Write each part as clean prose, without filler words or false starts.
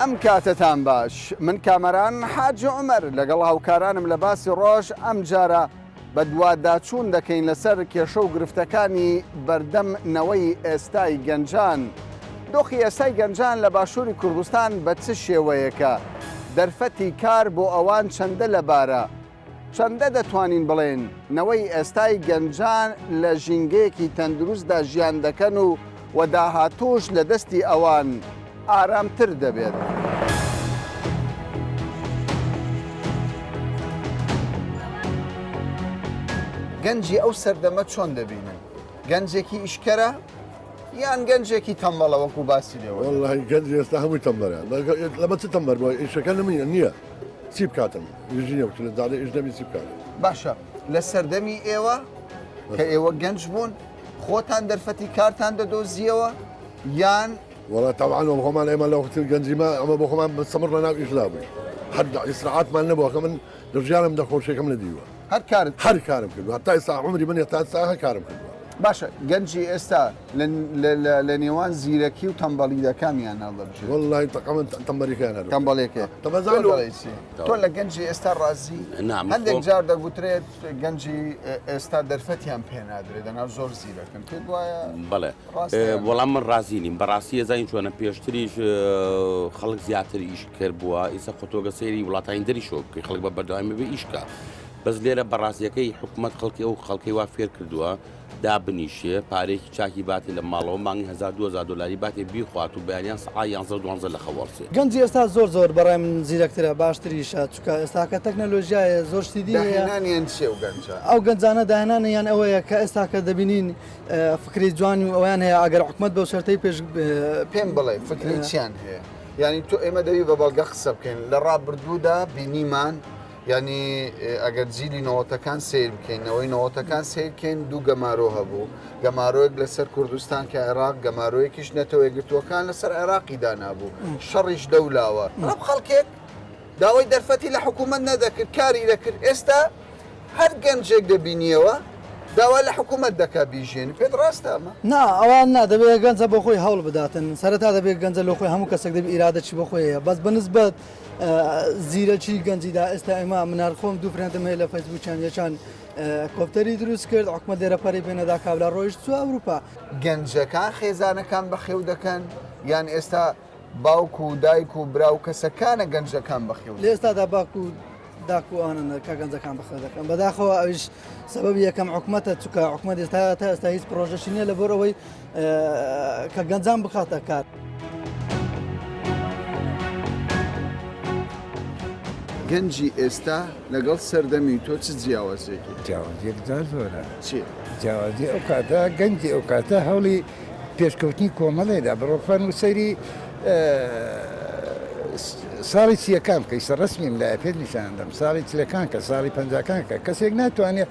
ئەم کاتتان باش من کامەران حاج عومەر لەگەڵ هاوکارانم لە باسی ڕۆژ ئەم جارە بە دوواداچوون دەکەین لەسەر کێشە و گرفتەکانی بەردەم نەوەی ئێستای گەنجان. دۆخی ئێستای گەنجان لە باشووری کوردستان بە چ شێوەیەکە؟ دەرفەتی کار بۆ ئەوان چەندە لەبارە؟ چەندە دەتوانین بڵێن نەوەی ئێستای گەنجان لە ژینگەیەکی تەندروستدا ژیان دەکەن و وەداهاتوش لە دەستی ئەوان ئارامتر دەبێت. گەنجی ئەو سەردەمە چۆن دەبینن؟ گەنجێکی ئیشکەرە یان گەنجێکی تەمبەڵە وەکو باسی لێوە؟ والله گەنج ئێستا هەمووی تەمبەرە لەمە چ تەمبەر بۆ ئیشەکە نییە چی بکاتم ژینە لە داڵێ ئیش دەبی چی بکات. باشە لە سەردەمی ئێوە کە ئێوە گەنج بوون خۆتان دەرفەتی کارتان دەدۆزیەوە یان وڵا تاوان بۆ خۆمان ئێمە لە وقتی گەنجیمە ئەمە بۆ خۆمان سەمڕ لە ناو ئیشلا بووین هەر ئیسراعاتمان نەبووە کە من لە ژیانم دەخۆشیەکەم لە دیوە هەر کارم کردو هەتا ئێستا عمری من هێتا هەر کارم کردووە. باشە گەنجی ئێستا لە نێوان زیرەکی و تەمبەڵیدەکانیان هەڵدەبژێت؟ وەڵڵی تەقەمەن تەمبەریکیانە تەمبەڵێکێ تۆ لە گەنجی ئێستا ڕازی؟ هەندێک جار دەگوترێت گەنجی ئێستا دەرفەتیان پێ نادرێت دەناو زۆر زیرەکەن پێت وایە؟ بەڵێ وەڵام من ڕازی نیم بەڕاستی ێزین چۆنە پێشتریش خەڵک زیاتر ئیش کرد بووە ئێستا خۆتۆگە سەیری وڵاتانی دەریشۆ کە خەڵک بە بەردەوامی بێ ئیشکە بەس لێرە بەڕاستیەکەی حکوومەت خەڵکی ئەو خەڵکی وا فێر کردووە دابنیشێ پارێکی چاکی باتی لە ماڵەوە مانگی 1200 دلاری باتی بیخوات و بەیانیان سعای 11 لە خەوەڕسێ. گەنجی ئێستا زۆر بەڕای من زیرەکترە باشتریشە چکە ئێستا کە تەکنەلۆژیایە زۆر شتی داهێنانیان چێ و گەنجە؟ ئەو گەنجانە داهێنانیان ئەوەیە کە ئێستا کە دەبینین فکری جوانی و ئەویان هەیە ئەگەر حکومەت بەو شەرتەی پێش پێم بڵێ فکری چیان هەیە؟ یعنی تۆ ئێمە دەوی بە بەڵگە قسە بکەین لە ڕابردوودا بینیمان ینی ئەگەر جیلی نەوەتەکان سیر بکەینەوەی نەوەتەکان سیرکەین دوو گەمارۆ هەبوو گەمارۆیەک لەسەر کوردستان کە عێراق گەمارۆیەکیش نەتەوەی گرتووەکان لەسەر عێراقی دانابوو شەڕیش دەولاوە ڕەب خەڵکێک داوای دەرفەتی لە حکوومەت نەدەکرد کاری دەکرد ئێستا هەر گەنجێک دەبینیەوە داوا لە حکوومەت دەکا بیژێن پێت ڕاستە ئەمە؟ نا ئەوان نادەبێت گەنجە بۆ خۆی هەوڵ بداتن سەرەتا دەبێت گەنجە لە خۆی هەموو کەسێک دەبێت ئیرادەچی بۆ خۆیە بەس بەنسبەت زیرەکی گەنجیدا ئێستا ئێمە منارخۆم دوو فرێندم هەیە لە فەیسبووکیان یەکان کۆپتەری دروست کرد حکومەت دێرەپەری پێنەدا کابرا ڕۆیشت چوە ئەوروپا. گەنجەکان خێزانەکان بەخێو دەکەن یان ئێستا باوک و دایک و برا و کەسەکانە گەنجەکان بەخێو لە ئێستادا باک و داکوانن کە گەنجەکان بەخێو دەکەن بەداخەوە ئەویش سبب یەکەم حکومەتە چکە حکومەت ئێستا تا ئێستا هیچ پرۆژەشی نییە لەبەر ئەوەی کە گەنجان بخاتە کار. گەنجی ئێستا لەگەڵ سەردەمی تۆ چ جیاوازێکی؟ جیاوازیەکدا زۆرە. چی؟ جیاوازی ئەو کاتە گەنجی ئەو کاتە هەوڵی پێشکەوتنی کۆمەڵێدا بڕۆفەن و سەیری ساڵی چیەکان کە ئیستا ڕسمیم لای پێت نیشاندەم ساڵی چلەکان کە ساڵی پەنجاکان کە کەسێک ناتوانێت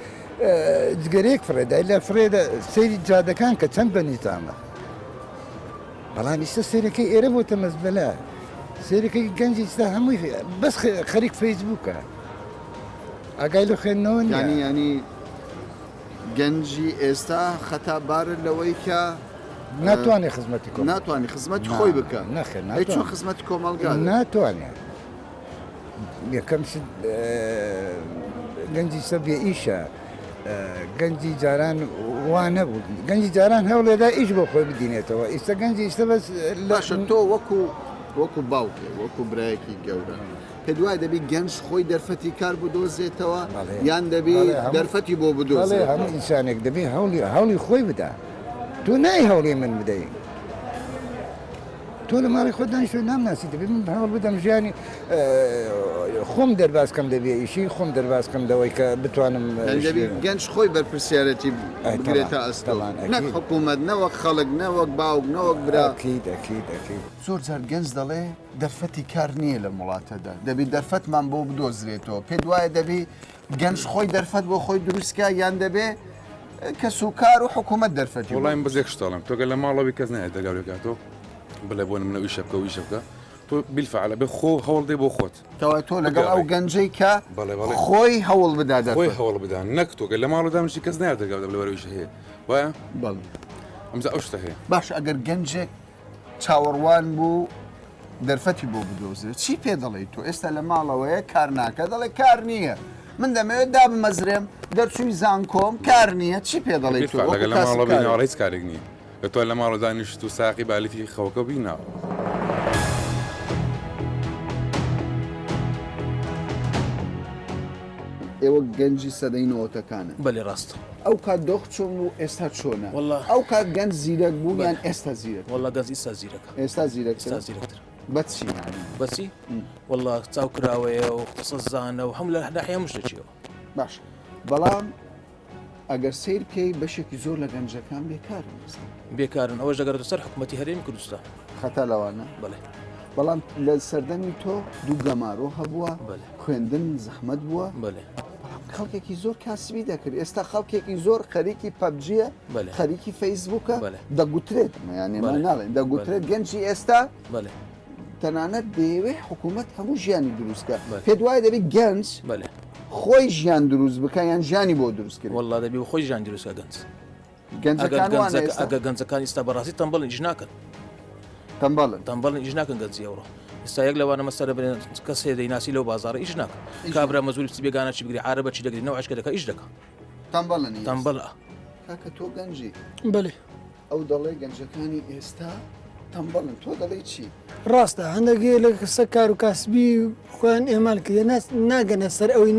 جگەرێک فرێدای لە فرێدە سەیری جادەکان کە چەند بەنیتانە بەڵام ئیستا سەیرەکەی ئێرە بۆتە مەزبەلە سێرەکەی گەنجی ئێستا هەمووی بەس خەریک فەیسبووکە ئاگای لە خوێندنەوە ینی گەنجی ئێستا خەتابارە لەوەی کە ناتوانێت خزمەتی کۆ ناتوانانی خزمەتی خۆی بکە نەخێ چۆن خزمەتی کۆمەڵگا ناتوانێت یەکەم گەنجی سە بێ ئیشە گەنجی جاران وانە بوو گەنجی جاران هەوڵێدا ئیش بۆ خۆی بدینێتەوە ئێستا گەنجی ئێستا بەس باشە تۆ وەکو باوکێ وەکو برایەکی گەورە پێ دوای دەبی گەنج خۆی دەرفەتی کار بدۆزێتەوە یان دەبی دەرفەتی بۆ بدۆزێت؟ هەموو ئینسانێک دەبی هەوڵی خۆی بدا تۆ نای هەوڵی من بدەیت تۆ لە ماڵی خۆ دانیشتۆ نامناسی دەبێت من هەوڵ بدەم ژیانی خۆم دەربازکەم دەبێ ئیشی خۆم دەربازکەم دەوەی کە بتوانم گەنج خۆی بەرپرسیارەتی بگرێتە ئەستەڵان نەک حکوومەت نەوەک خەڵک نەوەک باوک نەوەک برا زۆر جار گەنج دەڵێ دەرفەتی کار نییە لە وڵاتەدا دەبی دەرفەتمان بۆ بدۆزرێتەوە پێ دوایە دەبی گەنج خۆی دەرفەت بۆ خۆی دروستکە یان دەبێ کە سوکار و حکوومەت دەرفەتی وڵایم بەزێک شتاڵم تۆگە لە ماڵەوەی کەس نایە دەگەورێکاتۆ بڵێ بۆ منە ویشە بکە ویشە بکە تۆ بیلفعلە بێ خۆ هەوڵ دێ بۆ خۆت تۆ لەگەڵ ئەو گەنجەی کە خۆی هەوڵ بدات خۆی هەوڵ بدان نەک تۆگە لە ماڵەوەدا منشی کەس نایە دەگەوتە لەبەر ویشە هەیە وایە؟ بەڵێ ئەمزە ئەو شتە هەیە باش ئەگەر گەنجێک چاوەڕوان بوو دەرفەتی بۆ بدۆزێت چی پێ دەڵێیت تۆ ئێستا لە ماڵەوەیە کار ناکە دەڵێ کار نییە من دەمەوێت دابمەزرێم دەرچووی زانکۆم کار نییە چی پێ دەڵێیت تۆ لەگەڵ لە ماڵەوە بینەوە هیچ کارێک نییە کە تۆ لە ماڵە دانیشت و ساقی بالیفی خەوەکە بیناوە ئێوە گەنجی سەدەی نەوەتەکانە بەێ ڕاست ئەو کات دۆخ چۆن و ئێستا چۆنە ئەو کات گەنج زیرەک بوویان ئێستا زیرەک وڵا گەز ئیستا زیرەکە ئێستا زیرەک زیرەکتر بەچی بەچی وڵا چاو کراوەیە و قسە زانە و هەم لە هەداحیا مشتەچیەوە باش بەڵام ئەگەر سیر بکەی بەشێکی زۆر لە گەنجەکان بێکارن بێکارن ئەوەش دەگەڕێتە سەر حکوومەتی هەرێمی کوردستان خەتا لەوانە بڵێ بەڵام لە سەردەمی تۆ دوو گەمارۆ هەبووە بەێ خوێندن زەحمەت بووە بەێ خەڵکێکی زۆر کاسبی دەکرد ئێستا خەڵکێکی زۆر خەریکی پەبجیە خەریکی فەیسبووکە دەگوترێت یانێمان ناڵێن دەگوترێت گەنجی ئێستا بەێ تەنانەت دەیەوێت حکوومەت هەموو ژیانی دروستکە پێ دوای دەبێت گەنج بەێ خۆی ژیان دروست بکە یان ژیانی بۆ دروست کرد وڵا دەبی خۆی ژیان دروستکە گەنج گەنجەکان ئەگە گەنجەکان ئێستا بەڕاستی تەمبەڵن ئیش ناکەن تەمبەڵن ئیش ناکەن گەنجی ئەوڕۆ ئێستا یەک لەوانە مەسەرە بێن کەس دەیناسی لەو بازارە ئیش ناکە کابرا مەزوری بێگانە چی بگری عارە بەچی دەگری نەوە عشکە دەکە ئیش دەکە تەمبەڵ کاکە تۆ گەنجی بەێ ئەو دەڵێ گەنجەکانی ئێستا تەمبەڵن تۆ دەڵێ چی ڕاستە هەندێکی لە قسە کار و کاسبی خۆیان ئێمال کرد ناگەنە سەر ئەوەی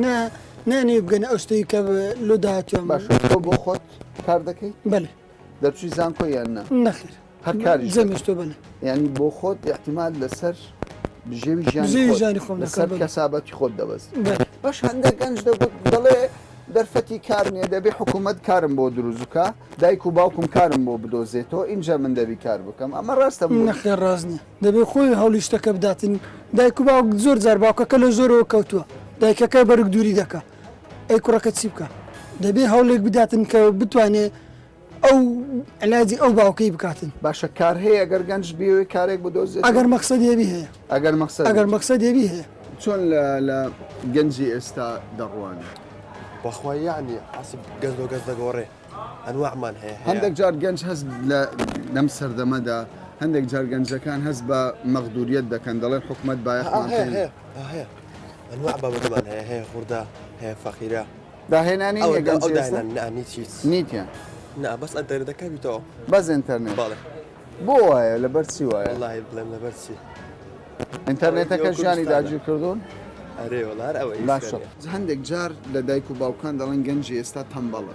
نانێ بگەنە ئەو شتەی کە لۆ داهاتوان باش تۆ بۆ خۆت کار دەکەیت بەێ دەرچووی زانکۆ یان نا نەخیر هەر کاری زەمیش تۆ بنە ینی بۆ خۆت احتیمال لەسەر بژێوی ژیانی خۆم لەسەر کەسابەتی خۆت دەبەست باش هەندێک گەنج دەڵێ دەرفەتی کار نییە دەبێ حکوومەت کارم بۆ دروستکە دایک و باوکم کارم بۆ بدۆزێتەوە اینجا من دەبی کار بکەم ئەمە ڕاستە نەخێر ڕاست نییە دەبێ خۆی هەولی شتەکە بداتن دایک و باوک زۆر جار باوکەکە لە زۆرەوە کەوتووە دایکەکە بەرگ دووری دەکە ئەی کوڕەکە چی بکە دەبێ هەوڵێک بداتن کە بتوانێت ئەو علاجی ئەو باوکەی بکاتن باشە کار هەیە ئەگەر گەنج بێوێ کارێک بدۆزێت ئەگەر مەقسەدێبی هەیە ئەگەر مەقسەدێبی هەیە چۆن لە گەنجی ئێستا دەڕوانێت بەخوای یعنی حسب گەنج و گەز دەگۆڕێ ئەنواعمان هەیە هەندێک جار گەنج هەست لەم سەردەمەدا هەندێک جار گەنجەکان هەست بە مەغدوریەت دەکەن دەڵێن حکوومەت بایەخمان هەیە ئەنواع بابەتمان هەیە خوردە هەیە فەقیرە داهێنانی نیتیان نا بەس ئەنتەرنێتەکە بیتەوە بەس ئینتەرنێت باڵێ بۆ وایە لەبەر چی وایە وڵی بڵێم لەبەر چی ئینتەرنێتەکە ژیانی داگیر کردوون ئەرێ وەڵار ئەوەی باشە هەندێک جار لە دایک و باوکان دەڵێن گەنجی ئێستا تەمبەڵە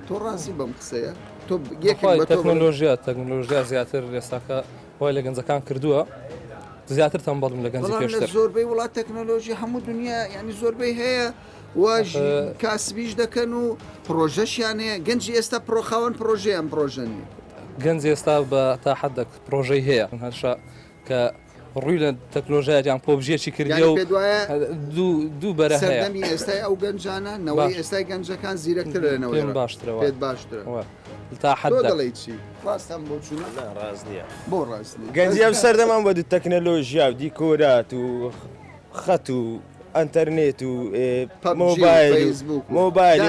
تۆ ڕازی بەم قسەیە تۆ تەکنۆلۆژیا زیاتر ئێستاکە وای لە گەنجەکان کردووە زیاتر تەمبەڵم لە گەنجی پێشتر زۆربەی وڵات تەکنۆلۆژی هەموو دنیا ینی زۆربەی هەیە واژ کاسبیش دەکەن و پرۆژەشیان هەیە گەنجی ئێستا پرۆخاوەن پرۆژەیان پرۆژەنی گەنج ئێستا بە تا حدەك پرۆژەی هەیە هەرشا کە ڕووی لە تەکنۆلۆژیایان پۆبژێکی کردی و دوو بەرە هەیە ئێستای ئەو گەنجانە نەوەی ئێستای گەنجەکان زیرەکتر لەنەوەی باشترەوە پێت باشترە تا حدەڵی چی ڕاستم بۆ چوونە ڕاست نییە بۆ ڕاستی گەنجی ئەم سەردەمان بە دوو تەکنەلۆژیا و دیکۆرات و خەت و ئەنتەرنێت و مۆبایل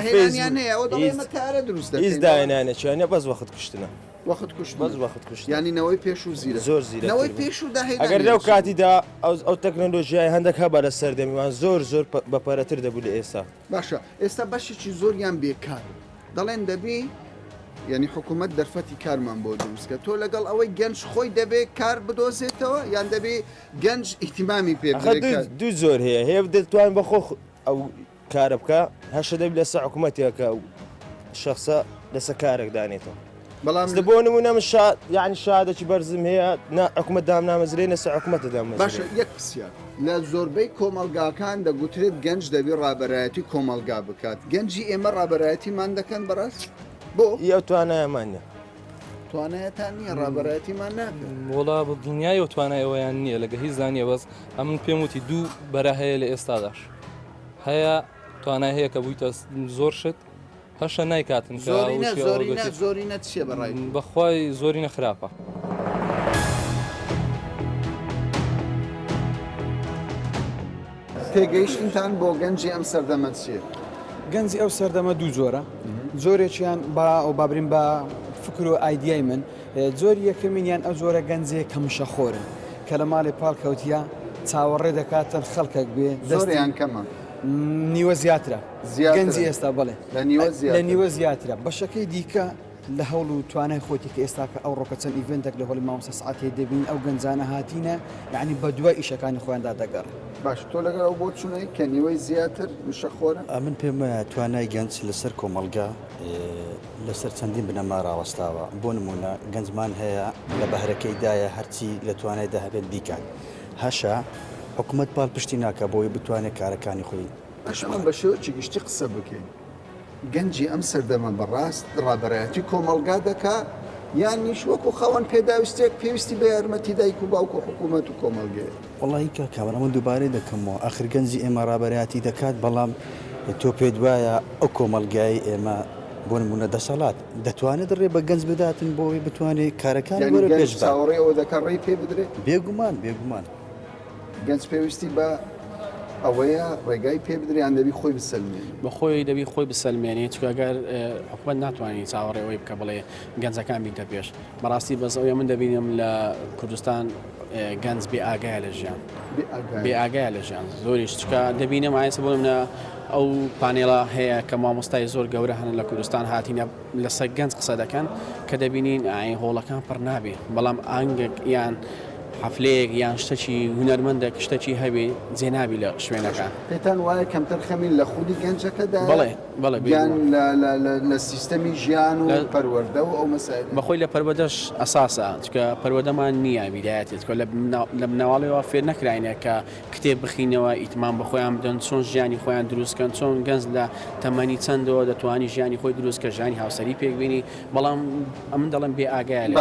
هیچ داهێنانێکیانە بەس وەخت کوشتنە وەخت کوشت ینینەوەی پێش و زیرە زۆر زیرەوەی پێش و ئەگەر لەو کاتیدا ئەو تەکنۆلۆژیای هەندێک هەبە لە سەردەمیوان زۆر بەپارەتر دەبوو لە ئێستا باشە ئێستا بەشێکی زۆریان بێکار دەڵێن دەبێ ینی حکوومەت دەرفەتی کارمان بۆ دروستکە تۆ لەگەڵ ئەوەی گەنج خۆی دەبێت کار بدۆزێتەوە یان دەبێ گەنج ئیتیمامی پێ دوو زۆر هەیە دەتوان بەخۆ ئەو کارە بکە هەشە دەبی لەسەر حکوومەتێکە و شخصە لەسەر کارێک دانێتەوە بەڵام بۆ نمونە من یعنی شادێکی بەرزم هەیە حکوومەت دامنامەزرێ لەسەر حکوومەتە دامەزرێ باشە یەک پرسیار لە زۆربەی کۆمەلگاکان دەگوترێت گەنج دەبێ ڕابەرایەتی کۆمەلگا بکات گەنجی ئێمە ڕابەرایەتیمان دەکەن بەڕاست بۆ یا توانایەمانە توانایەتان نییە ڕابەرایەتیمان ناکەن وڵا بە دنیای و توانایەوەیان نییە لەگە هیچ زانیە بەس ئەم پێم وتی دوو بەرە هەیە لە ئێستاداش هەیە توانای هەیە کە بوویتە زۆر شت هەشە نایکاتن زۆرینە چیە بەڕای بەخوای زۆرینە خراپە تێگەیشتتان بۆ گەنجی ئەم سەردەمە چیە گەنجی ئەو سەردەمە دوو جۆرە زۆرێکیان بابرین بە فکر و ئایدیای من زۆر یەکەمینیان ئەو زۆرە گەنجێک کە مشەخۆرن کە لە ماڵی پاڵکەوتیا چاوەڕێ دەکاتن خەڵکێک بێ زۆریان کەمە نیوە زیاترە گەنجی ئێستا بڵێ لە نیوە زیاترە بەشەکەی دیکە لە هەوڵ و توانای خۆتی کە ئێستا کە ئەو ڕۆکە چەند ئیڤنتێک لە هۆڵی مامۆستا سعاتێ دەبین ئەو گەنجانە هاتینە یعنی بە دوای ئیشەکانی خۆیاندا دەگەڕ باش تۆ لەگەڵ ئەو بۆ چونەی کە نیوەی زیاتر وشەخۆرە من پێم وایە توانای گەنج لەسەر کۆمەلگا لەسەر چەندین بنەما ڕاوەستاوە بۆ نمونە گەنجمان هەیە لە بەهرەکەیدایە هەرچی لە توانایدا هەبێت بیکات هەشە حکوومەت پاڵ پشتی ناکە بۆی بتوانێت کارەکانی خۆی من بە شێوەیەکی گشتی قسە بکەین گەنجی ئەم سەردەمە بەڕاست ڕابەرایەتی کۆمەلگا دەکا یان نیش وەکو خەوەن پێداویستێک پێویستی بە یارمەتی دایک و باوکو حکوومەت و کۆمەلگەیە وڵی کە کامەرە من دووبارەی دەکەمەوە ئاخر گەنجی ئێمە ڕابەرایەتی دەکات بەڵام تۆ پێت وایە ئەو کۆمەلگای ئێمە بۆ نمونە دەسەڵات دەتوانێت ڕێ بە گەنج بداتن بۆی بتوانێت کارەکان وەرە پێش چاوەڕێەوە دەکات ڕێی پێ بدرێ بێگومان گەنج پێویستی بە ئەوەیە ڕێگای پێ بدریان دەبی خۆی بسەلمێنی بەخۆی دەبی خۆی بسەلمێنێت چکەگەر حکومەت ناتوانانی چاوەڕێەوەی بکە بڵێ گەنجەکان بیتە پێش بەڕاستی بەس ئەوە من دەبینم لە کوردستان گەنج بێ ئاگایە لە ژیان بێ ئاگایە لە ژیان زۆریش چکە دەبینم ئایسە بۆ منە ئەو پانێڵە هەیە کە مامۆستای زۆر گەورە هەن لە کوردستان هاتینە لەسەر گەنج قسە دەکەن کە دەبینین ئاین هۆڵەکان پڕ نابێ بەڵام ئانگێک یان حفلەیەک یان شتێکی هونەرمەندێک شتێکی هەبێ جێنابی لە شوێنەکان پێتان وایە کەمتر خەمین لە خودی گەنجەکەدا بەڵێ یان لە سیستەمی ژیان و پەروەردە و ئەو مەسائل بەخۆی لە پەروەردەش ئەساسە چکە پەروەردەمان نییە بیدایەتێت کە لە مناواڵەوە فێر نەکراینە کە کتێب بخینەوە ئیتمان بە خۆیان بدەن چۆن ژیانی خۆیان دروستکەن چۆن گەنج لە تەمەنی چەندەوە دەتوانی ژیانی خۆی دروست کە ژیانی هاوسەری پێکبینی بەڵام ئەمن دەڵم بێ ئاگایە لە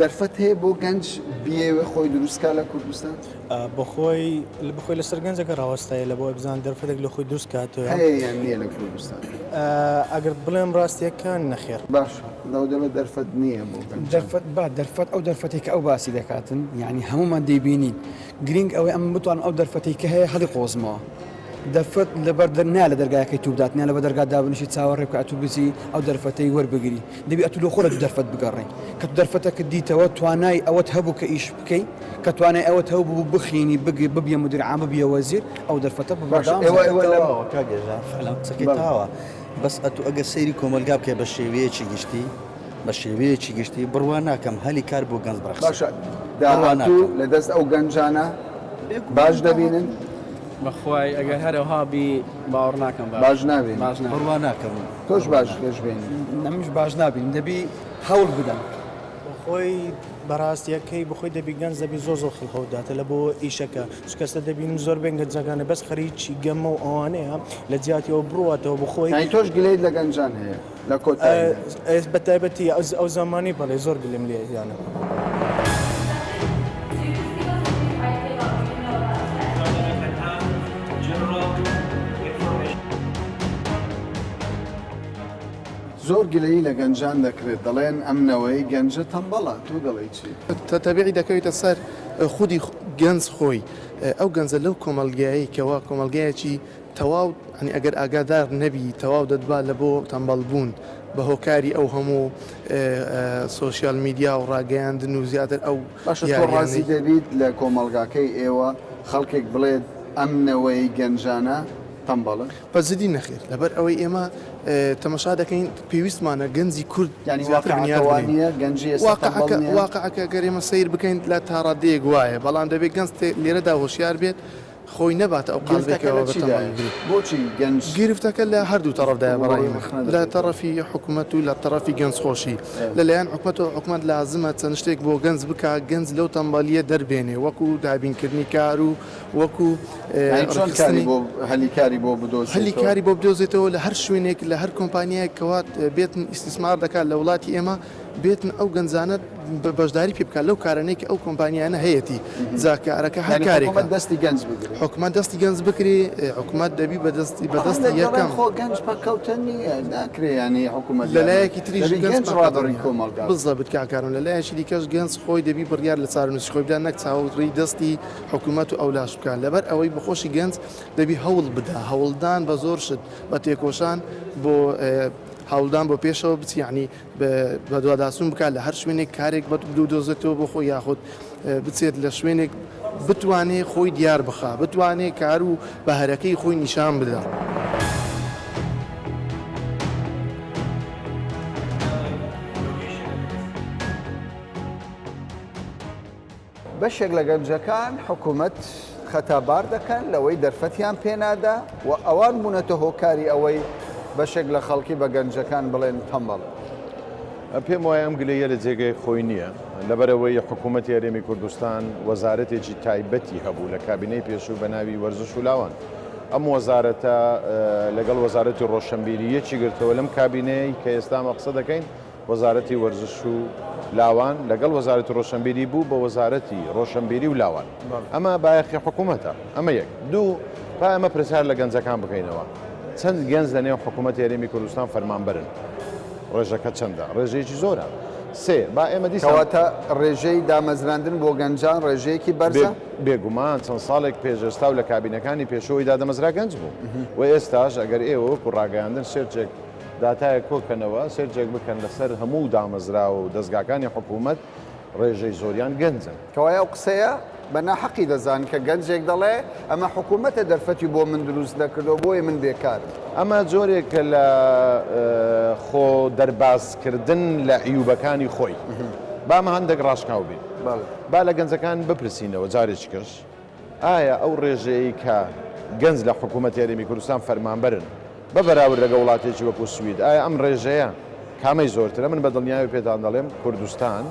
دەرفەت هەیە بۆ گەنج بیەوە خۆی دروستکە لە کوردستان بەخۆی لەسەر گەنجەکە ڕاوەستایە لە بۆ بزان دەرفەتێک لە خۆی دروست کاتەوە هەیە نییە لە کوردستان ئەگەر بڵێم ڕاستیەکان نەخێر باش دەوە دەرفەت نییە بۆ دەرفەت ئەو دەرفەتێک کە ئەو باسی دەکاتن یعنی هەمومان دەیبینین گرنگ ئەوەی ئەم بتوان ئەو دەرفەتی کە هەیە هەڵی قۆزمەوە دەرفەت لەبەر دەرنا لە دەرگایەکەی توودات نیا لە بە دەرگا دابنیشی چاوەڕێ بکە ئەتو بزی ئەو دەرفەتەی وەربگری دەبی ئەتو لە خۆرە دەرفەت بگەڕێ کە دەرفەتەکە دیتەوە توانای ئەوەت هەبوو کە ئیش بکەی کە توانای ئەوەت هەبوو بوو بخینی ببیە مدیر عام ببیە وەزیر ئەو دەرفەتە بەڵامەوە بەس ئەتو ئەگە سەیری کۆمەلگا بکە بە شێوەیەکی گشتی بڕوان ناکەم هەلی کار بۆ گەنج بەخش لە دەست ئەو گەنجانە باش دەبینن بەخوای ئەگەر هەرەوها بی باوەڕ ناکەم باش نابێن بڕوان ناکەم تۆش باش دەشبێن نەمیش باش نابین دەبی هەوڵ بدەن بەخۆی بەڕاستیەکەی بخۆی دەبی گەنج دەبی زۆر خەڵخەوداتە لە بۆ ئیشەکە چکەستە دەبین زۆر بێن گەنجەکانە بەس خەریکی گەمە و ئەوانەیە لە جیاتیەوە بڕواتەوە بخۆی تۆش گلەیت لە گەنجان هەیە لە کۆتا بە تایبەتی ئەو زمانی بەڵێ زۆر گلم لێ یانە زۆر گلەیی لە گەنجان دەکرێت دەڵێن ئەمنەوەی گەنجە تەمبەڵە تو دەڵێی چی تەبیعی دەکەوێتە سەر خودی گەنج خۆی ئەو گەنجە لەو کۆمەلگایەی کەوا کۆمەلگایەکی تەواو ئەنی ئەگەر ئاگادار نەبی تەواو دەدبا لە بۆ تەمبەڵبوون بە هۆکاری ئەو هەموو سۆشیال میدیا و ڕاگەیاندن و زیاتر ئەو ڕازی دەبیت لە کۆمەلگاکەی ئێوە خەڵکێک بڵێت ئەمنەوەی گەنجانە تەمبەڵە بەزدی نەخێر لەبەر ئەوەی ئێمە تەمەشا دەکەین پێویستمانە گەنجی کورد واقعەکە گەر ئێمە سیر بکەین لە تاڕادەیەک وایە بەڵام دەبێت گەنج لێرەدا هۆشیار بێت خۆی نەباتە ئەو قالبێکەوە بۆچی گەنج گرفتەکە لە هەردوو تەڕەفدایە بەڕای لە تەڕەفی حکوومەت و لە تەڕەفی گەنج خۆشی لەلایەن حکوومەت لازمە چەند شتێک بۆ گەنج بکە گەنج لەو تەمبەڵیە دەربێنێ وەکو دابینکردنی کار و وەکو هەلیکاری بۆ بدۆزێت هەلیکاری بۆ بدۆزێتەوە لە هەر شوێنێک لە هەر کۆمپانیایەک کەوات بێتن ئیسtismار دەکات لە وڵاتی ئێمە بێتن ئەو گەنجانە بەشداری پێ بکات لەو کارانەیەکی ئەو کۆمپانیانە هەیەتی جاکارەکە هەر کارێک دەستی گەنج بگرێت حکومەت دەستی گەنج بکری حکومت دەبی بەدەستی یەکەم خۆ گەنج پاکەوتنی ناکرێ ینی حکومت لەلایەکی تریژ گەنج ڕادڕی کۆمەلگا بزەبت کاکارن لەلایەکی دیکەش گەنج خۆی دەبی بڕیار لە چارنووسی خۆی بدان نەک چاوەڕێی دەستی حکومەت و ئەولاش بکات لەبەر ئەوەی بەخۆشی گەنج دەبی هەوڵ بدا هەوڵدان بە زۆر شت بە تێکۆشان بۆ هەوڵدان بۆ پێشەوە بچیانی بە دوواداسون بکات لە هەر شوێنێک کارێک بە دوو دۆزێتەوە بۆ خۆی یاخود بچێت لە شوێنێک بتوانێت خۆی دیار بخا بتوانێت کار و بەهرەکەی خۆی نیشان بدە. بەشێک لە گەنجەکان حکوومەت خەتابار دەکەن لەوەی دەرفەتیان پێنادا و ئەوان بوونەتە هۆکاری ئەوەی بەشێک لە خەڵکی بە گەنجەکان بڵێن تەمبەڵ. پێم وایە ئەم گلەیە لە جێگەی خۆی نییە لەبەرەوەی حکوومەتی هەرێمی کوردستان وەزارەتێکی تایبەتی هەبوو لە کابینەی پێشوو بە ناوی وەرزش و لاوان. ئەم وەزارەتە لەگەڵ وەزارەتی ڕۆشنبیری یەکی گرتەوە لەم کابینەی کە ئێستا مەقسە دەکەین وەزارەتی وەرزش و لاوان لەگەڵ وەزارەتی ڕۆشنبیری بوو بە وەزارەتی ڕۆشنبیری و لاوان. ئەمە بایەخی حکوومەتە ئەمە یەک دوو با ئەمە پرسیار لە گەنجەکان بکەینەوە چەند گەنج لە نێو حکوومەتی هەرێمی کوردستان فەرمانبەرن ڕێژەکە چەندە ڕێژەیەکی زۆرە سێ با ئێمە دیسەواتە ڕێژەی دامەزراندن بۆ گەنجان ڕێژەیەکی بەرزە بێگومان چەند ساڵێک پێشێستا و لە کابینەکانی پێشەوەی دادەمەزرا گەنج بوو و ئێستاش ئەگەر ئێوە وەکو ڕاگەیاندن سێرچێک داتایە کۆکەنەوە سێرجێک بکەن لەسەر هەموو دامەزرا و دەستگاکانی حکوومەت ڕێژەی زۆریان گەنجن کەوایە ئەو قسەیە بە ناحەقی دەزان کە گەنجێک دەڵێ ئەمە حکوومەتە دەرفەتی بۆ من دروست دەکردەوە بۆیە من بێکار ئەمە جۆرێکە لە خۆ دەربازکردن لە عیوبەکانی خۆی بامە هەندێک ڕاشکاو بین با لە گەنجەکان بپرسینەوە جارێکی کەش ئایا ئەو ڕێژەیە کە گەنج لە حکوومەتی هەرێمی کوردستان فەرمانبەرن بە بەراورد لەگە وڵاتێکی وەکو سوید ئایا ئەم ڕێژەیە کامەی زۆرترە من بە دڵنیاوی پێتان دەڵێم کوردستان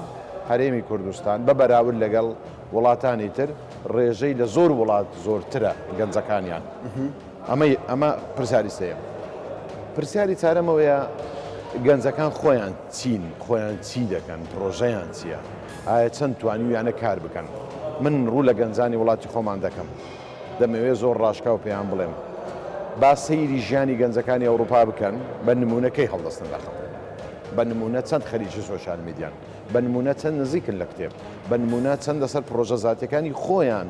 هەرێمی کوردستان بە بەراورد لەگەڵ وڵاتانی تر ڕێژەی لە زۆر وڵات زۆرترە گەنجەکانیان ئەمە پرسیاری سەیە پرسیاری چارەمەوەیە گەنجەکان خۆیان چین خۆیان چی دەکەن پرۆژەیان چییە ئایا چەند توانیویانە کار بکەن من ڕوو لە گەنجانی وڵاتی خۆمان دەکەم دەمەوێت زۆر ڕاشکا و پێیان بڵێم با سەیری ژیانی گەنجەکانی ئەوروپا بکەن بە نمونونەکەی هەڵدەستن داخەڵ بە نمونە چەند خەریکی سۆشال میدیان بە نمونە چەند نزیکن لە کتێب بە نمونە چەند لەسەر پرۆژە زاتیەکانی خۆیان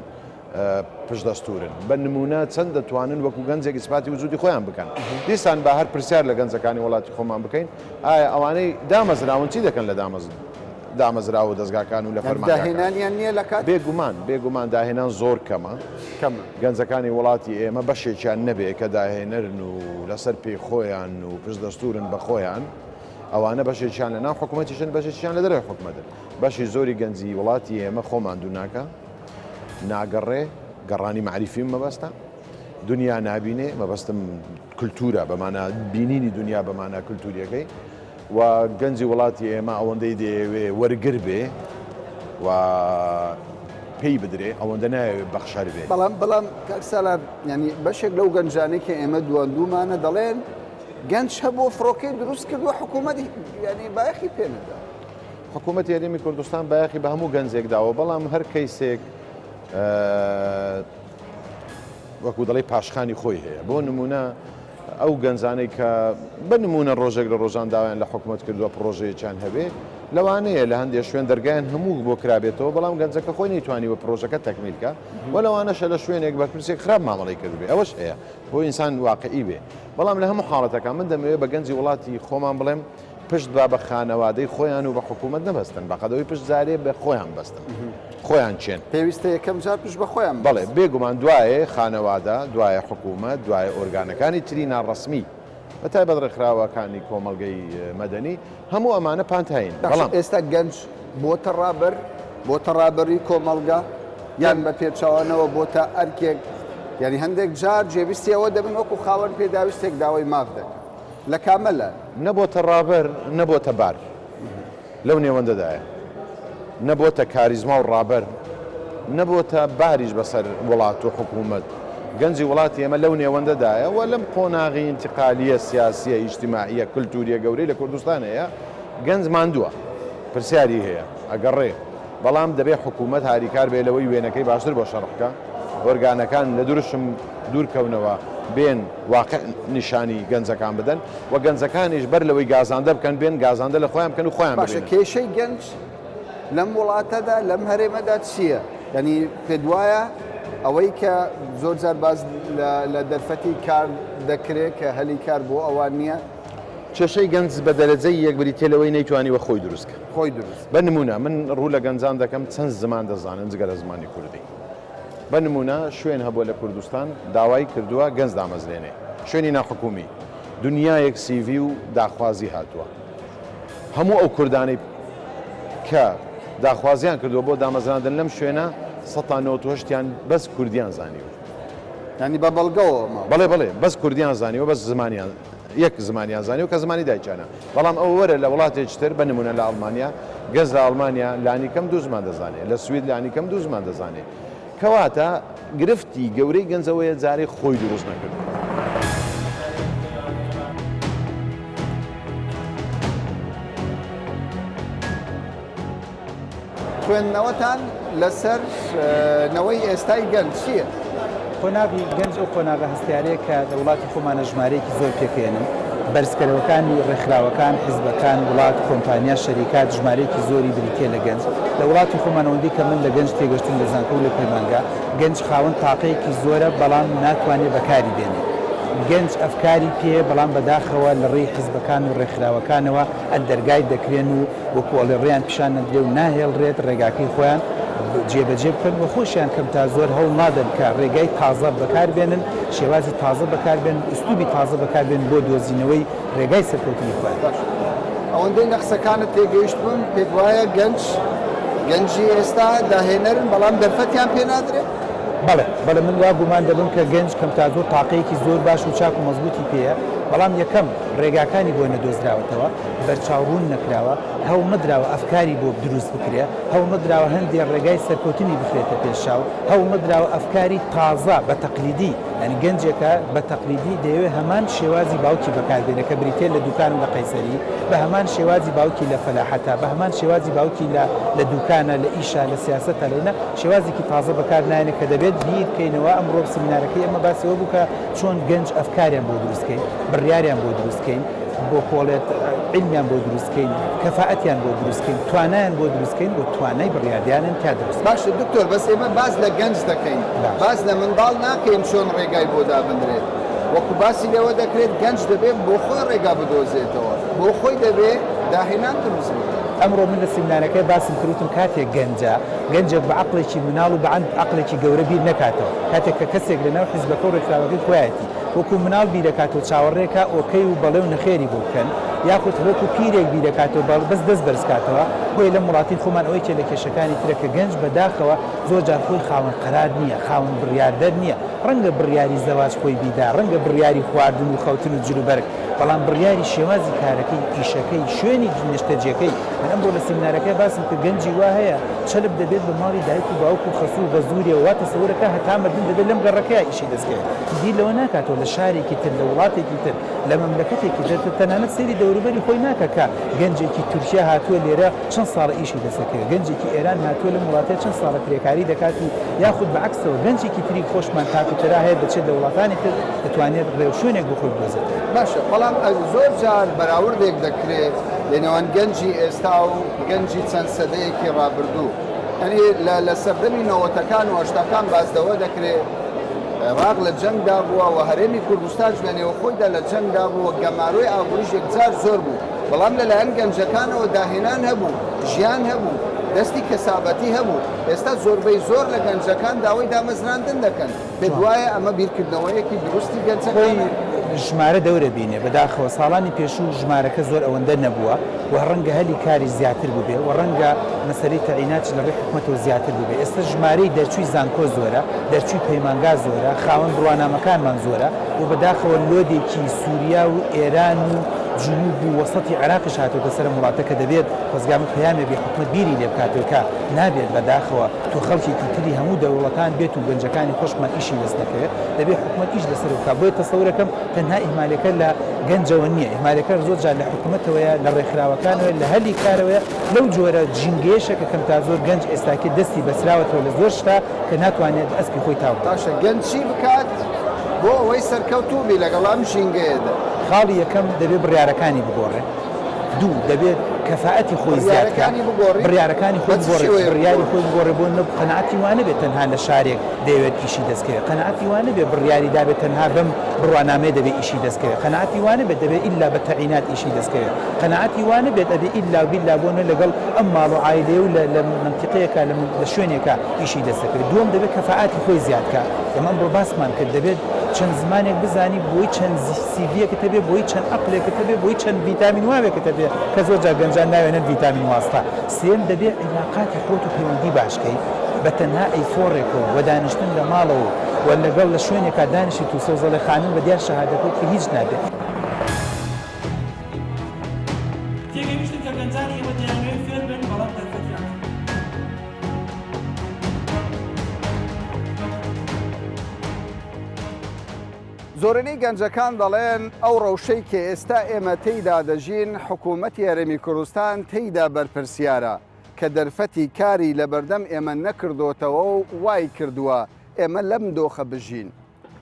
پشدەستورن بە نمونە چەند دەتوانن وەکو گەنجێک ئیسپاتی وجودی خۆیان بکەن دیسان بە هەر پرسیار لە گەنجەکانی وڵاتی خۆمان بکەین ئایا ئەوانەی دامەزراون چی دەکەن لە دامەزرا و دەستگاکان و لە فەرمانداهێنانیان نییە لە کات بێگومان داهێنان زۆر کەمە گەنجەکانی وڵاتی ئێمە بەشێکیان نەبێ کە داهێنەرن و لەسەر پێی خۆیان و پشدەستورن بە خۆیان ئەوانە بەشێکیان لە ناو حکوومەتیشن بەشێکیان لە دەرەوەی حکوومەتن بەشی زۆری گەنجی وڵاتی ئێمە خۆمان دوو ناکە ناگەڕێ گەڕانی معریفیم مەبەستە دنیا نابینێ مەبەستم کولتورە بەمانە بینینی دنیا بەمانە کولتوریەکەی و گەنجی وڵاتی ئێمە ئەوەندەی دەیەوێ وەرگر بێ و پێی بدرێ ئەوەندە ناوێت بەخشار بێ بەڵام کاکسالار ینی بەشێک لەو گەنجانەی کە ئێمە دووەندوومانە دەڵێن گەنج هەبوو فڕۆکەی دروست کردووە حکوومەتی ینی بایەخی پێنەدا حکوومەتی هەرێمی کوردستان بایەخی بە هەموو گەنجێک داوە بەڵام هەر کەیسێک وەکو دەڵی پاشخانی خۆی هەیە بۆ نمونە ئەو گەنجانەی کە بە نمونە ڕۆژێک لە ڕۆژان داوایان لە حکوومەت کردووە پرۆژەیەکیان هەبێ لەوانەیە لە هەندێک شوێن دەرگایان هەموو بۆ کرابێتەوە بەڵام گەنجەکە خۆی نەیتوانیوە پرۆژەکە تەکمیلکە و لەوانەشە لە شوێنێک بە پرسێک خراپ مامەڵی کردبێ ئەوەش هەیە بۆ ئینسان واقعی بێ بەڵام لە هەموو حاڵەتەکان من دەمەوێت بە گەنجی وڵاتی خۆمان بڵێم پشت با بە خانەوادەی خۆیان و بە حکوومەت نەبەستن بەقەدەوەی پشت زارێ بە خۆیان بەستن خۆیان چێن پێویستە یەکەم جار پشت بە خۆیان بڵێ بێگومان دوایە خانەوادە دوایە حکوومەت دوایە ئۆرگانەکانی تری ناڕەسمی بە تایبەت ڕێکخراوەکانی کۆمەڵگەی مەدەنی هەموو ئەمانە پانتاین بەڵام ئێستا گەنج بۆتە ڕابەر بۆتە ڕابەری کۆمەڵگا یان بە پێچەوانەوە بۆتە ئەرکێک یعنی هەندێک جار جێویستیەوە دەبن وەکو خاوەن پێداویستێک داوای ماف دەکەن لە کامەلە نەبۆتە ڕابەر نەبۆتە بار لەو نێوەندەدایە نەبۆتە کاریزما و ڕابەر نەبۆتە باریش بەسەر وڵات و حکوومەت گەنجی وڵاتی ئێمە لەو نێوەندەدایە و لەم قۆناغی ئینتقالیە سیاسیە ئیجتیماعیە کولتوریە گەورەی لە کوردستان هەیە گەنج ماندووە پرسیاری هەیە ئەگەڕێ بەڵام دەبێت حکوومەت هاریکار بێ لەوەی وێنەکەی باشتر بۆ شەڕحکە ئۆرگانەکان لە دوورشم دوورکەونەوە بێن واقع نیشانی گەنجەکان بدەن و گەنجەکانیش بەر لەوەی گازاندە بکەن بێن گازاندە لە خۆیان بکەن و خۆیان باشە کێشەی گەنج لەم وڵاتەدا لەم هەرێمەدا چییە؟ ینی پێ وایە ئەوەی کە زۆر جار باز لە دەرفەتی کار دەکرێت کە هەلی کار بۆ ئەوان نییە کێشەی گەنج بە دەرەجەی یەکبری تێلەوەی نەیتوانیوە خۆی دروستکە خۆی دروست بە نمونە من ڕوو لە گەنجان دەکەم چەند زمان دەزانن جگەرە زمانی کوردی بە نمونە شوێن هەبووە لە کوردستان داوای کردووە گەنج دامەزرێنێ شوێنی ناحکومی دنیایەک CV و داخوازی هاتووە هەموو ئەو کوردانەی کە داخوازیان کردووە بۆ دامەزراندن لەم شوێنە 1970یان بەس کوردیان زانیوە ینی بە بەڵگەوە بەڵێ بەس کوردیان زانیوە بەس زمانیان یەک زمانیان زانیوە کە زمانی دایکانە بەڵام ئەو وەرە لە وڵاتێکتر بە نمونە لە ئەڵمانیا گەز لە ئەڵمانیا لانی کەم 2 زمان دەزانێت لە سوید لانی کەم 2 زمان دەزانێت کەواتە گرفتی گەورەی گەنجەوەیە جارێ خۆی دروست نەکرد خوێندنەوەتان لەسەر نەوەی ئێستای گەنج چییە؟ قۆناغی گەنج ئەو قۆناغە هەستیارەیە کە لە وڵاتی خۆمانە ژمارەیەکی زۆر پێکێنن بەرزکەرەوەکانی ڕێکخراوەکان حیزبەکان وڵات کۆمپانیا شەریکات ژمارەیەکی زۆری بریتێ لە گەنج لە وڵاتی خۆمانەوەندی کە من لە گەنج تێگەشتم لە زانکۆ و لە پەیمانگا گەنج خاوەن تاقەیەکی زۆرە بەڵام ناتوانێت بەکاری بێنێت گەنج ئەفکاری پێ بەڵام بەداخەوە لە ڕێی حیزبەکان و ڕێکخراوەکانەوە ئەندەرگای دەکرێن و وەکوڵێ ڕێیان پیشان نەدرێ و ناهێڵڕێت ڕێگاکەی خۆیان جێبەجێ بکەن و خۆشیان کەم تا زۆر هەوڵ نادەن کە ڕێگای تازە بەکاربێنن شێوازی تازە بەکاربێن ئوستوبی تازە بەکاربێن بۆ دۆزینەوەی ڕێگای سەرکەوتنی خۆیان ئەوەندەی نەخسەکانت تێگەیشت بوون پێت وایە گەنجی ئێستا داهێنەرن بەڵام دەرفەتیان پێ نادرێت بەڵێ من وا گومان دەبم کە گەنج کەم تا زۆر تاقەیەکی زۆر باش و چاک و مەزبوطی پێەیە بەڵام یەکەم ڕێگاکانی بۆ نەدۆزراوەتەوە بەرچاوڕوون نەکراوە هەوڵ نەدراوە ئەفکاری بۆ دروست بکرێ هەوڵ نەدراوە هەندێک ڕێگای سەرکەوتنی بخرێتە پێشاو هەوڵ نەدراوە ئەفکاری تازە بە تەقلیدی ئەنی گەنجێکە بە تەقلیدی دەیەوێت هەمان شێوازی باوکی بەکاربێنە کە بریتێ لە دوکان و لە قەیسەری بە هەمان شێوازی باوکی لە فەلاحەتە بە هەمان شێوازی باوکی لە دوکانە لە ئیشە لە سیاسەتە لێنە شێوازێکی تازە بەکار نایێنە کە دەبێت بیر بکەینەوە ئەمڕۆ سیمینارەکەی ئەمە باسیەوە بوو کە چۆن گەنج ئەفکاریان بۆ دروستکەین بڕیاریان بۆ دروستکەین بۆ کۆڵێت علمیان بۆ دروستکەین کەفاەتیان بۆ دروستکەین توانایان بۆ دروستکەین بۆ توانای بڕیاردیانن تا دروست باشە دکتۆر بەس ئێمە باز لە گەنج دەکەین باز لە منداڵ ناکەین چۆن ڕێگای بۆ دابدرێت وەکو باسی لەوە دەکرێت گەنج دەبێت بۆ خۆی ڕێگا بدۆزێتەوە بۆ خۆی دەبێت داهێنان دروست بکات ئەمڕۆ من لە سیمینارەکەی باسم کردوتم کاتێک گەنجێک بە عقلێکی مناڵ و بە عقلێکی گەورە بیر نکاتەوە کاتێک کە کەسێک لەناو حیزبەکە و ڕێکخراوەکەی خۆیەتی وەکو مناڵ بیرەکاتەوە چاوەڕێکە ئۆکەی و بەڵێ و نەخێری بۆ بکەن یاخود وەکو پیرێک بیرەکاتەوە بەس دەست بەرزکاتەوە خۆی لە وڵاتی خۆمان ئەوەی کە لە کێشەکانی ترەکە گەنج بەداخەوە زۆر جار خۆی خاوەن قەرار نییە خاوەن بڕیاردەر نییە ڕەنگە بڕیاری زەواج خۆی بیدا ڕەنگە بڕیاری خواردن و خەوتن و جلوبەرگ بەڵام بڕیاری شێوازی کارەکەی ئیشەکەی شوێنی نیشتەجیەکەی من ئەمڕۆ لە سیمینارەکەی باسم کە گەنجی وا هەیە چەلب دەبێت بە ماڵی دایک و باوک و خەسوو و بەزووریە وا تەسەورەکە هەتا مردن دەبێت لەم گەڕەکەی ئیشی دەستکەوێت دی لەوە ناکاتەوە لە شارێکی تر لە وڵاتێکی تر لە مەملەکەتێکی تر تەنانەت سەیری دەوروبەری خۆی ناکەکە گەنجێکی تورکیا هاتووە لێرە چەند ساڵە ئیشی دەسەکەوێت گەنجێکی ئێران هاتووە لە وڵاتێ چەند ساڵە کرێکاری دەکات و یاخود بەعکسەوە گەنجێکی تری خۆشمان تاکوترا هەیە بچێت لە وڵاتانی تر دەتوانێت ڕێو شوێنێک بۆ خۆی بدۆزێت باشە بەڵام زۆر جار بەراوردێک دەکرێت لەنێوان گەنجی ئێستا و گەنجی چەند سەدەیەکی ڕابردوو ئەنی لە سەردەمی نەوەتەکان و هەشتاکان بازدەوە دەکرێت عێراق لە جەنگدا بووە و هەرێمی کوردستان لەنێوە خۆیدا لە جەنگدا بووە گەماروی ئابووریش یەکجار زۆر بوو بەڵام لەلایەن گەنجەکانەوە داهێنان هەبوو ژیان هەبوو دەستی کەسابەتی هەبوو ئێستا زۆربەی زۆر لە گەنجەکان داوای دامەزراندن دەکەن پێت وایە ئەمە بیرکردنەوەیەکی دروستی گەنجەکان ژمارە دەورە بینێ بەداخەوە ساڵانی پێشوو ژمارەکە زۆر ئەوەندە نەبووە و ڕەنگە هەلی کاری زیاتر بووبێ و ڕەنگە مەسەری تەعیناتی لە ڕێی حکوومەتەوە زیاتر بووبێ ئێستا ژمارەی دەرچووی زانکۆ زۆرە دەرچووی پەیمانگا زۆرە خاوەن بڕوانامەکانمان زۆرە و بەداخەوە لۆدێکی سووریا و ئێران و جنوب و وەسەتی عێراقیش هاتووەتە سەر وڵاتەکە دەبێت خۆزگامە پەیامێ بێ حکوومەت بیری لێ بکاتەوە کە نابێت بەداخەوە تۆ خەڵکێکی تری هەموو دەوڵەتان بێت و گەنجەکانی خۆشمان ئیشی دەست نەکەوێت دەبێت حکوومەت ئیش لەسەر بکات بۆیە تەسەورەکەم تەنها ئیمالەکە لە گەنجەوە نییە ئیمالەکە زۆر جار لە حکوومەتەوەیە لە ڕێکخراوەکانەوە لە هەلی کارەوەیە لەو جۆرە جینگەیەشەکە کەم تا زۆر گەنج ئێستاکە دەستی بەسراوەتەوە لە زۆر شتا کە ناتوانێت ئەسپی خۆی تاو باشە گەنج چی بکات بۆ ئەوەی سەرکەوتوو بی لەگەڵام ژینگەیەدا خاڵی یەکەم دەبێت بڕیارەکانی بگۆڕێ دوو دەبێت کەفاەتی خۆی زیادکە بڕیارەکانی خۆی بڕیاری خۆی بگۆڕێ بۆ قەنعاتی وانە بێت تەنها لە شارێک دەوێت ئیشی دەستکەوێت قەنعاتی وانە بێ بڕیاری دابێت تەنها بەم بڕوانامێ دەبێت ئیشی دەستکەوێت قەنعاتی وانە بێت دەبێت ئیلا بە تەعینات ئیشی دەستکەوێت قەنعاتی وانە بێت ئەبێ ئیلا بیلا بۆنە لەگەڵ ئەم ماڵ و عایلێ و لە منتیقەیەکە لە شوێنێکە ئیشی دەستەکرد دووەم دەبێت کەفاەتی خۆی زیادکە ئەمە بۆ باسمان کرد دەبێت چەند زمانێک بزانی بۆی چەند سیڤەکە هەبێ بۆی چەند ئەقلێکە هەبێ بۆی چەند ڤیتامین وابێکە هەبێ کە زۆر جار گەنجان ناوێنن ڤیتامین واستا سێم دەبێت عیلاقاتی خۆت و پەیوەندی باشکەی بە تەنها ئەیفۆڕێکەوە و دانیشتن لە ماڵەوە و لەگەڵ لە شوێنێکا دانیشت و سەوزەڵی خانم بە دیار شەهادەکەوت کە هیچ نابێت تێگەیشتن کە گەنجانی ئێمە دەیانوێت فێر بن بەڵام دەرفەتیان زۆرینەی گەنجەکان دەڵێن ئەو ڕەوشەی کە ئێستا ئێمە تێیدا دەژین حکوومەتی هەرێمی کوردستان تێیدا بەرپرسیارە کە دەرفەتی کاری لە بەردەم ئێمە نەکردوتەوە و وای کردووە ئێمە لەم دۆخە بژین.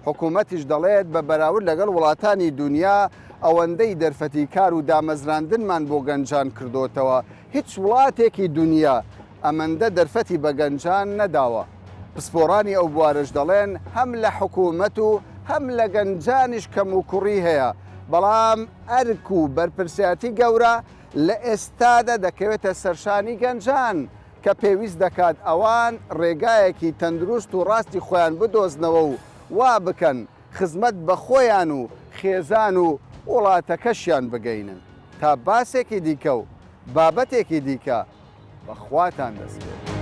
حکوومەتیش دەڵێت بە بەراورد لەگەڵ وڵاتانی دنیا ئەوەندەی دەرفەتی کار و دامەزراندنمان بۆ گەنجان کردوتەوە هیچ وڵاتێکی دنیا ئەمەندە دەرفەتی بە گەنجان نەداوە. پسپۆڕانی ئەو بوارش دەڵێن هەم لە حکوومەت و هەم لە گەنجانیش کەم و کوڕی هەیە بەڵام ئەرک و بەرپرسیاتی گەورە لە ئێستادا دەکەوێتە سەرشانی گەنجان کە پێویست دەکات ئەوان ڕێگایەکی تەندروست و ڕاستی خۆیان بدۆزنەوە و وا بکەن خزمەت بە خۆیان و خێزان و وڵاتەکەشیان بگەینن تا باسێکی دیکە و بابەتێکی دیکە بەخواتان دەست بێت.